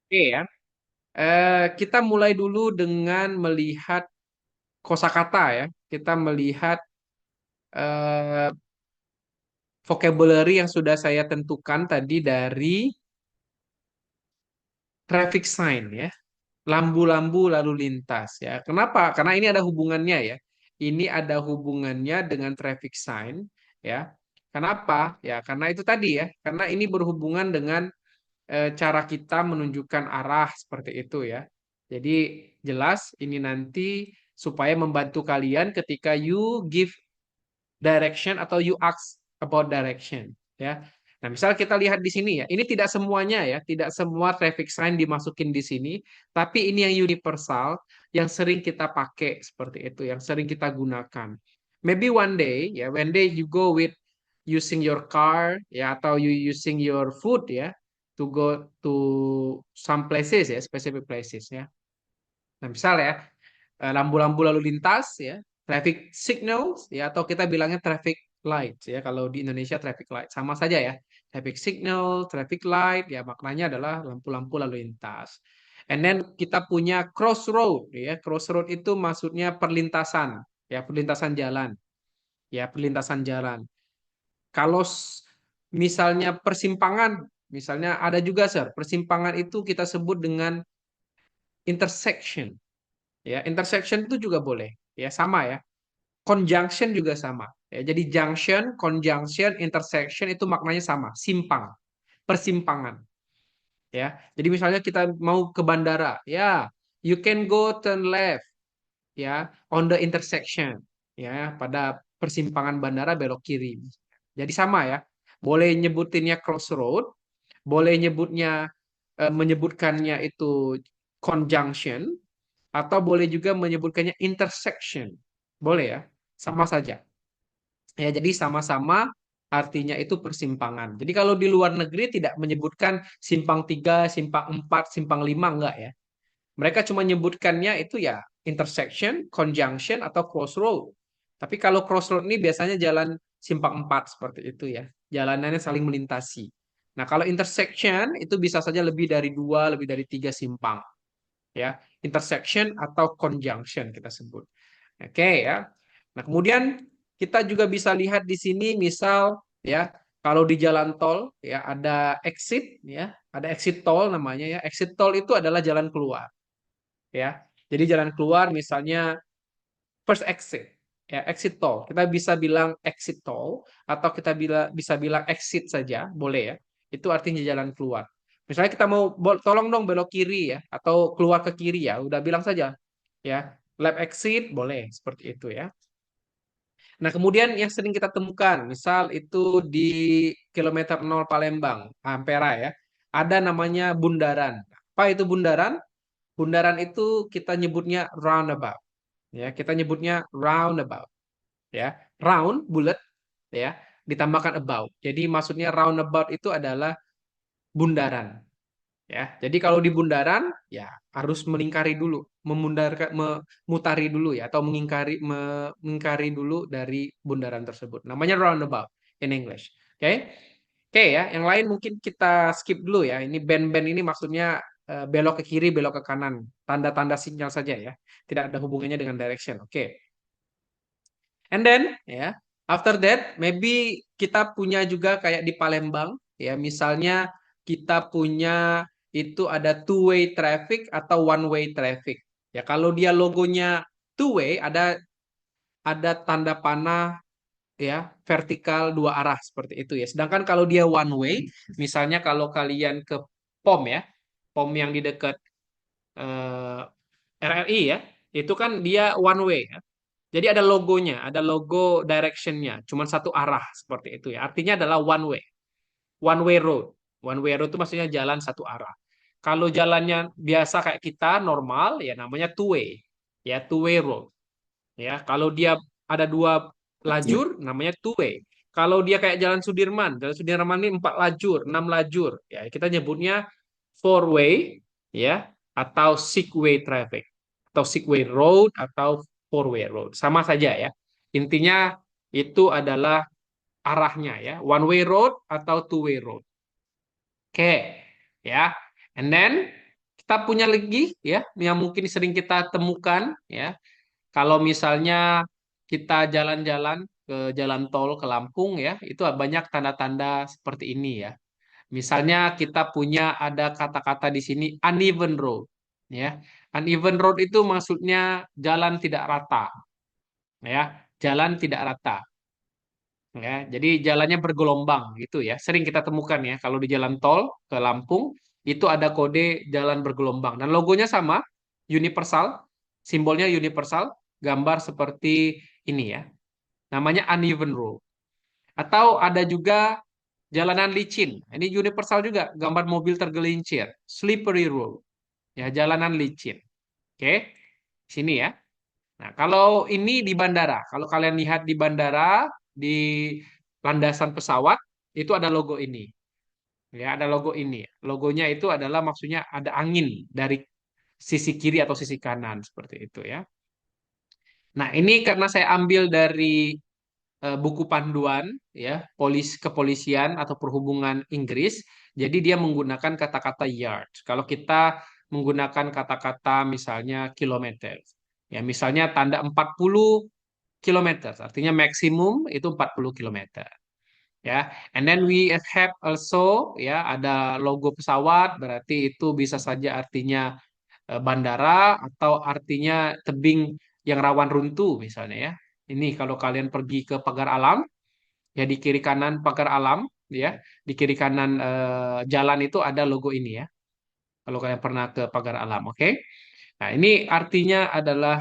Oke ya. Kita mulai dulu dengan melihat kosakata ya. Kita melihat eh, vocabulary yang sudah saya tentukan tadi dari traffic sign ya. Lambu-lambu lalu lintas ya. Kenapa? Karena ini ada hubungannya ya. Ini ada hubungannya dengan traffic sign ya. Kenapa? Ya, karena itu tadi ya. Karena ini berhubungan dengan cara kita menunjukkan arah seperti itu ya. Jadi jelas ini nanti supaya membantu kalian ketika you give direction atau you ask about direction ya. Nah, misal kita lihat di sini ya, ini tidak semuanya ya, tidak semua traffic sign dimasukin di sini, tapi ini yang universal, yang sering kita pakai seperti itu, yang sering kita gunakan. Maybe one day ya, one day you go with using your car ya, atau you using your food ya, to go to some places ya, specific places ya. Nah, misal ya, lampu-lampu lalu lintas ya, traffic signals ya, atau kita bilangnya traffic light ya. Kalau di Indonesia traffic light sama saja ya. Traffic signal, traffic light ya maknanya adalah lampu-lampu lalu lintas. And then kita punya crossroad ya. Crossroad itu maksudnya perlintasan ya, perlintasan jalan ya, perlintasan jalan. Kalau misalnya persimpangan, misalnya ada juga sir, persimpangan itu kita sebut dengan intersection. Ya, intersection itu juga boleh. Ya, sama ya. Conjunction juga sama. Ya, jadi junction, conjunction, intersection itu maknanya sama, simpang, persimpangan. Ya, jadi misalnya kita mau ke bandara, ya, you can go turn left, ya, on the intersection, ya, pada persimpangan bandara belok kiri. Jadi sama ya. Boleh nyebutinnya crossroad, boleh menyebutkannya itu conjunction, atau boleh juga menyebutkannya intersection. Boleh ya, sama saja. Ya, jadi sama-sama artinya itu persimpangan. Jadi kalau di luar negeri tidak menyebutkan simpang 3, simpang 4, simpang 5 enggak ya. Mereka cuma menyebutkannya itu ya intersection, conjunction, atau crossroad. Tapi kalau crossroad ini biasanya jalan simpang 4 seperti itu ya. Jalanannya saling melintasi. Nah, kalau intersection itu bisa saja lebih dari dua, lebih dari tiga simpang ya, intersection atau conjunction kita sebut. Oke ya. Nah, kemudian kita juga bisa lihat di sini misal ya, kalau di jalan tol ya ada exit ya, ada exit tol namanya ya. Exit tol itu adalah jalan keluar ya. Jadi jalan keluar misalnya first exit ya, exit tol. Kita bisa bilang exit tol atau kita bisa bilang exit saja, boleh ya. Itu artinya jalan keluar. Misalnya kita mau tolong dong belok kiri ya atau keluar ke kiri ya, udah bilang saja ya. Left exit boleh seperti itu ya. Nah, kemudian yang sering kita temukan, misal itu di kilometer 0 Palembang, Ampera ya, ada namanya bundaran. Apa itu bundaran? Bundaran itu kita nyebutnya roundabout. Ya, kita nyebutnya roundabout. Ya, round, bulat, ya, ditambahkan about. Jadi maksudnya roundabout itu adalah bundaran. Ya, jadi kalau di bundaran ya harus melingkari dulu, memutari dulu ya atau mengingkari dulu dari bundaran tersebut. Namanya roundabout in English. Oke. Oke ya, yang lain mungkin kita skip dulu ya. Ini band-band ini maksudnya belok ke kiri, belok ke kanan. Tanda-tanda sinyal saja ya. Tidak ada hubungannya dengan direction. Oke. And then ya, after that maybe kita punya juga kayak di Palembang ya, misalnya kita punya itu ada two way traffic atau one way traffic. Ya, kalau dia logonya two way ada tanda panah ya vertikal dua arah seperti itu ya. Sedangkan kalau dia one way, misalnya kalau kalian ke POM ya, POM yang di dekat eh, RRI ya, itu kan dia one way ya. Jadi ada logonya, ada logo directionnya, cuma satu arah seperti itu ya. Artinya adalah one way road. One way road itu maksudnya jalan satu arah. Kalau jalannya biasa kayak kita normal ya namanya two way, ya two way road. Ya, kalau dia ada dua lajur namanya two way. Kalau dia kayak Jalan Sudirman ini empat lajur, enam lajur, ya kita nyebutnya four way, ya atau six way traffic, atau six way road atau four way road, sama saja ya. Intinya itu adalah arahnya ya, one way road atau two way road. Oke, ya. And then kita punya lagi ya yang mungkin sering kita temukan ya. Kalau misalnya kita jalan-jalan ke jalan tol ke Lampung ya, itu banyak tanda-tanda seperti ini ya. Misalnya kita punya ada kata-kata di sini uneven road ya. Uneven road itu maksudnya jalan tidak rata ya, jalan tidak rata ya. Jadi jalannya bergelombang gitu ya. Sering kita temukan ya kalau di jalan tol ke Lampung itu ada kode jalan bergelombang dan logonya sama, universal, simbolnya universal, gambar seperti ini ya. Namanya uneven road. Atau ada juga jalanan licin. Ini universal juga, gambar mobil tergelincir, slippery road. Ya, jalanan licin. Oke. Sini ya. Nah, kalau ini di bandara, kalau kalian lihat di bandara, di landasan pesawat, itu ada logo ini. Ya, ada logo ini. Logonya itu adalah maksudnya ada angin dari sisi kiri atau sisi kanan seperti itu ya. Nah, ini karena saya ambil dari buku panduan ya, kepolisian atau perhubungan Inggris, jadi dia menggunakan kata-kata yard. Kalau kita menggunakan kata-kata misalnya kilometer. Ya, misalnya tanda 40 kilometer, artinya maksimum itu 40 kilometer. Ya, and then we have also ya ada logo pesawat, berarti itu bisa saja artinya bandara atau artinya tebing yang rawan runtuh misalnya ya. Ini kalau kalian pergi ke pagar alam, ya di kiri kanan pagar alam, ya di kiri kanan jalan itu ada logo ini ya. Kalau kalian pernah ke pagar alam, oke? Nah ini artinya adalah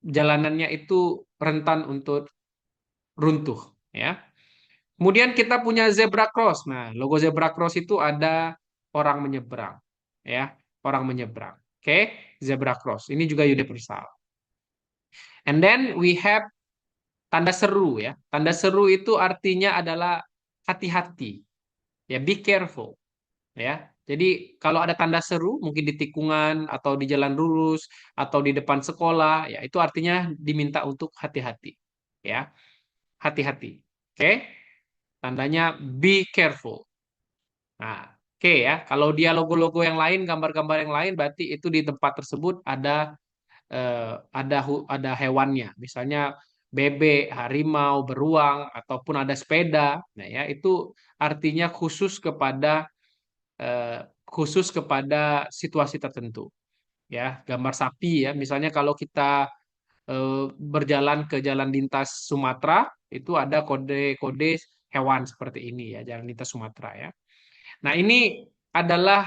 jalanannya itu rentan untuk runtuh, ya. Kemudian kita punya zebra cross. Nah, logo zebra cross itu ada orang menyeberang, ya, orang menyeberang. Oke, zebra cross. Ini juga universal. And then we have tanda seru ya. Tanda seru itu artinya adalah hati-hati. Ya, be careful ya. Jadi kalau ada tanda seru mungkin di tikungan atau di jalan lurus atau di depan sekolah ya itu artinya diminta untuk hati-hati. Ya, hati-hati. Oke? Tandanya be careful. Nah, oke ya. Kalau dia logo-logo yang lain, gambar-gambar yang lain berarti itu di tempat tersebut ada hewannya. Misalnya bebek, harimau, beruang ataupun ada sepeda. Nah, ya itu artinya eh, khusus kepada situasi tertentu. Ya, gambar sapi ya. Misalnya kalau kita berjalan ke jalan lintas Sumatera, itu ada kode-kode hewan seperti ini ya, jalan lintas Sumatera ya. Nah, ini adalah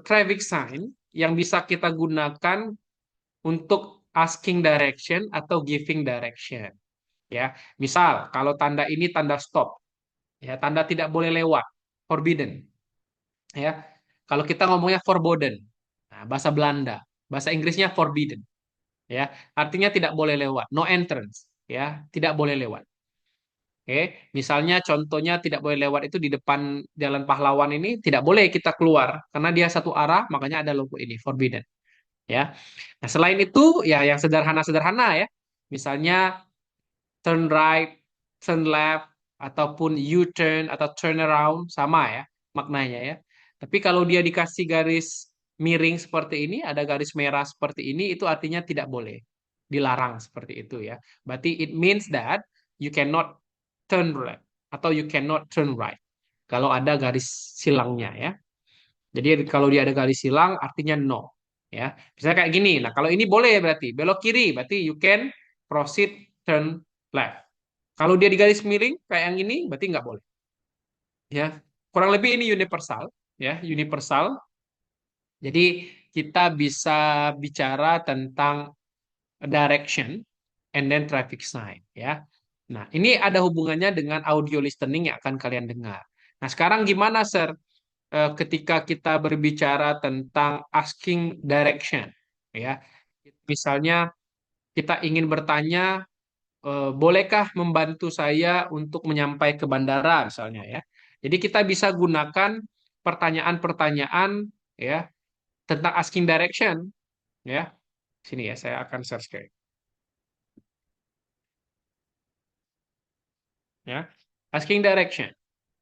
traffic sign yang bisa kita gunakan untuk asking direction atau giving direction. Ya, misal kalau tanda ini tanda stop, ya tanda tidak boleh lewat, forbidden. Ya, kalau kita ngomongnya forbidden, nah, bahasa Belanda, bahasa Inggrisnya forbidden. Ya, artinya tidak boleh lewat, no entrance. Ya, tidak boleh lewat. Oke, misalnya contohnya tidak boleh lewat itu di depan Jalan Pahlawan ini tidak boleh kita keluar karena dia satu arah, makanya ada logo ini forbidden. Ya, nah selain itu ya yang sederhana-sederhana ya, misalnya turn right, turn left, ataupun U-turn atau turn around sama ya maknanya ya. Tapi kalau dia dikasih garis miring seperti ini, ada garis merah seperti ini, itu artinya tidak boleh, dilarang seperti itu ya. Berarti it means that you cannot turn left atau you cannot turn right. Kalau ada garis silangnya ya. Jadi kalau dia ada garis silang artinya no ya. Misalnya kayak gini. Nah, kalau ini boleh berarti belok kiri berarti you can proceed turn left. Kalau dia di garis miring kayak yang ini berarti nggak boleh ya. Kurang lebih ini universal ya, universal. Jadi kita bisa bicara tentang direction and then traffic sign ya. Nah, ini ada hubungannya dengan audio listening yang akan kalian dengar. Nah, sekarang gimana, Sir? Ketika kita berbicara tentang asking direction, ya, misalnya kita ingin bertanya, bolehkah membantu saya untuk menyampai ke bandara, misalnya, ya. Jadi kita bisa gunakan pertanyaan-pertanyaan, ya, tentang asking direction, ya. Sini ya, saya akan share screen, ya. Asking direction.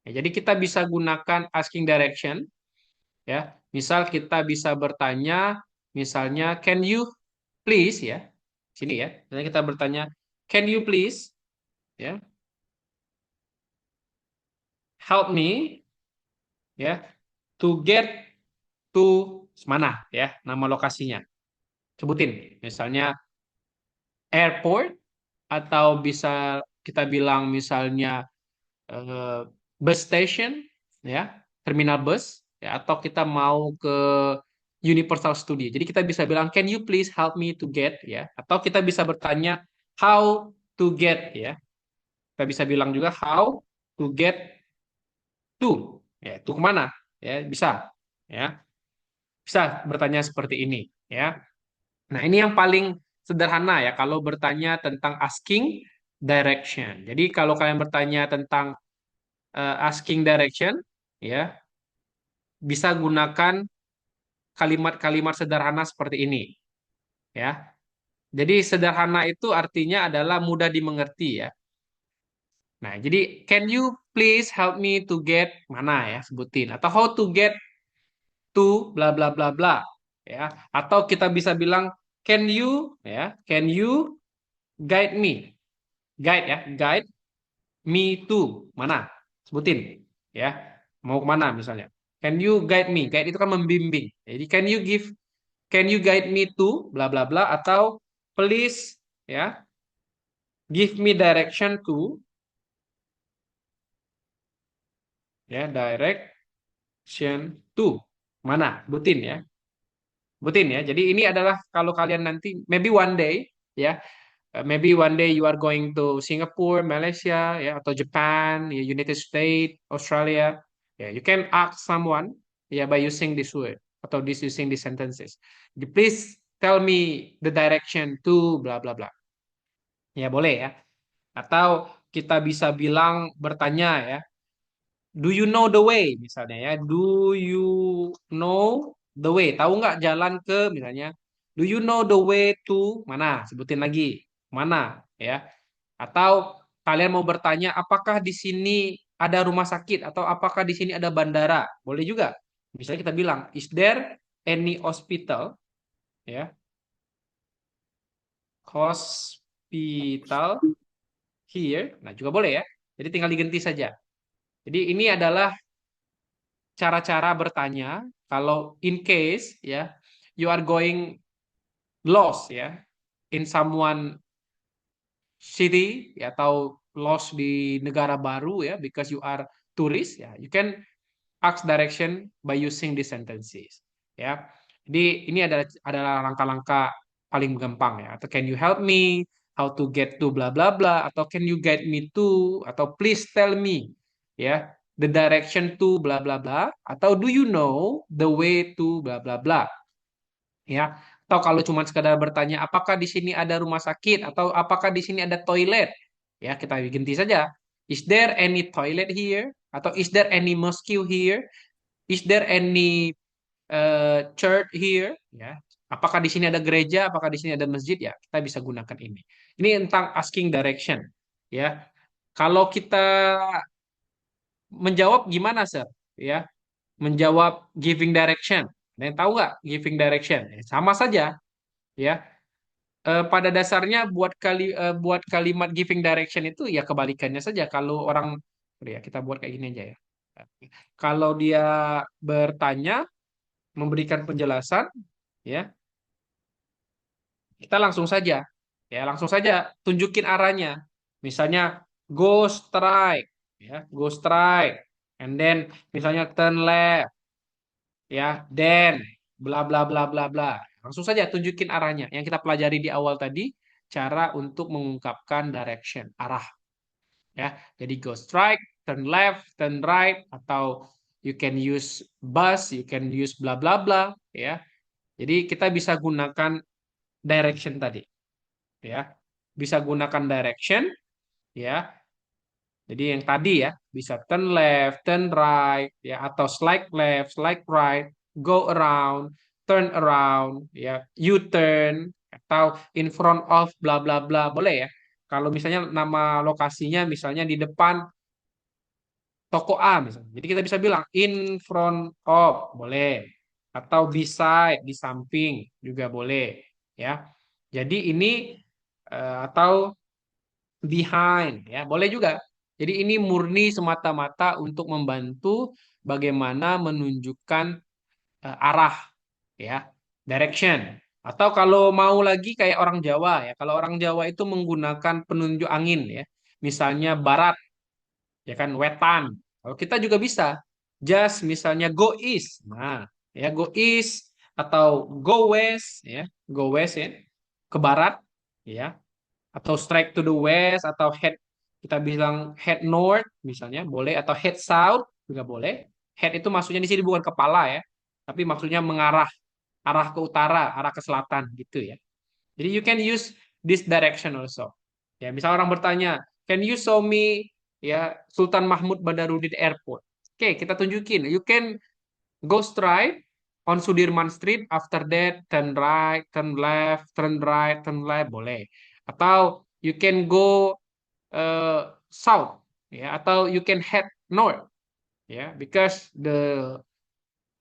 Ya, jadi kita bisa gunakan asking direction ya. Misal kita bisa bertanya, misalnya, can you please, ya, sini ya. Misalnya kita bertanya, can you please, ya, help me, ya, to get to mana, ya, nama lokasinya. Sebutin, misalnya airport, atau bisa kita bilang misalnya eh, bus station, ya, terminal bus, ya, atau kita mau ke Universal Studio. Jadi kita bisa bilang, can you please help me to get, ya, atau kita bisa bertanya how to get, ya. Kita bisa bilang juga how to get to, ya, to kemana, ya, bisa, ya, bisa bertanya seperti ini, ya. Nah, ini yang paling sederhana ya kalau bertanya tentang asking direction. Jadi kalau kalian bertanya tentang asking direction, ya, bisa gunakan kalimat-kalimat sederhana seperti ini, ya. Jadi sederhana itu artinya adalah mudah dimengerti ya. Nah, jadi can you please help me to get mana, ya, sebutin, atau how to get to bla bla bla bla, ya. Atau kita bisa bilang can you, ya, can you guide me. Guide, ya, guide me to mana? Sebutin, ya. Mau kemana misalnya? Can you guide me? Guide itu kan membimbing. Jadi can you guide me to bla bla bla, atau please, ya, give me direction to, ya, direction to mana? Sebutin ya. Sebutin ya. Jadi ini adalah kalau kalian nanti maybe one day, ya, maybe one day you are going to Singapore, Malaysia, ya, atau Japan, ya, United States, Australia. Ya, you can ask someone, ya, by using this word atau using these sentences. Jadi, please tell me the direction to bla bla bla. Ya, boleh ya. Atau kita bisa bilang bertanya ya, do you know the way misalnya ya. Do you know the way? Tahu nggak jalan ke misalnya? Do you know the way to mana? Sebutin lagi. Mana, ya? Atau kalian mau bertanya apakah di sini ada rumah sakit atau apakah di sini ada bandara? Boleh juga. Misalnya kita bilang, is there any hospital, ya? Hospital here. Nah, juga boleh ya. Jadi tinggal diganti saja. Jadi ini adalah cara-cara bertanya kalau in case, ya, you are going lost, ya, in someone city, ya, atau lost di negara baru, ya, because you are tourist, ya, you can ask direction by using these sentences, ya. Jadi ini adalah langkah-langkah paling gampang ya. Atau can you help me how to get to bla bla bla, atau can you guide me to, atau please tell me, ya, the direction to bla bla bla, atau do you know the way to bla bla bla, ya. Atau kalau cuma sekadar bertanya apakah di sini ada rumah sakit atau apakah di sini ada toilet, ya, kita ganti saja, is there any toilet here, atau is there any mosque here, is there any church here, ya. Apakah di sini ada gereja, apakah di sini ada masjid, ya, kita bisa gunakan ini. Ini tentang asking direction, ya. Kalau kita menjawab gimana, Sir? Ya, menjawab giving direction. Ada yang tahu nggak giving direction? Sama saja, ya. Pada dasarnya buat kalimat giving direction itu ya kebalikannya saja. Kalau orang, ya, kita buat kayak gini aja ya. Kalau dia bertanya, memberikan penjelasan, ya, kita langsung saja, ya, langsung saja tunjukin arahnya. Misalnya go straight, ya, go straight, and then misalnya turn left, ya, then bla bla bla bla bla. Langsung saja tunjukin arahnya. Yang kita pelajari di awal tadi, cara untuk mengungkapkan direction, arah, ya. Jadi go straight, turn left, turn right, atau you can use bus, you can use bla bla bla, ya. Jadi kita bisa gunakan direction tadi, ya. Bisa gunakan direction, ya. Jadi yang tadi ya, bisa turn left, turn right, ya, atau slide left, slide right, go around, turn around, ya, U-turn, atau in front of bla bla bla, boleh ya. Kalau misalnya nama lokasinya misalnya di depan toko A misalnya. Jadi kita bisa bilang in front of, boleh. Atau beside, di samping juga boleh, ya. Jadi ini atau behind, ya, boleh juga. Jadi ini murni semata-mata untuk membantu bagaimana menunjukkan arah, ya, direction. Atau kalau mau lagi kayak orang Jawa, ya. Kalau orang Jawa itu menggunakan penunjuk angin, ya. Misalnya barat, ya kan, wetan. Kalau kita juga bisa just misalnya go east. Nah, ya, go east atau go west, ya. Go west, ya. Ke barat, ya. Atau strike to the west atau head, kita bilang head north misalnya boleh, atau head south juga boleh. Head itu maksudnya di sini bukan kepala, ya. Tapi maksudnya mengarah, arah ke utara, arah ke selatan gitu, ya. Jadi you can use this direction also. Ya, misal orang bertanya, can you show me, ya, Sultan Mahmud Badarudin Airport? Oke, kita tunjukin. You can go straight on Sudirman Street. After that, turn right, turn left, turn right, turn left, boleh. Atau you can go south, ya. Atau you can head north, ya, because the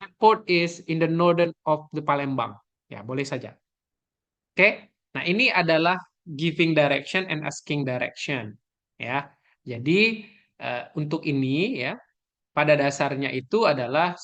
airport is in the northern of the Palembang. Ya, boleh saja. Oke, nah ini adalah giving direction and asking direction, ya. Jadi untuk ini, ya, pada dasarnya itu adalah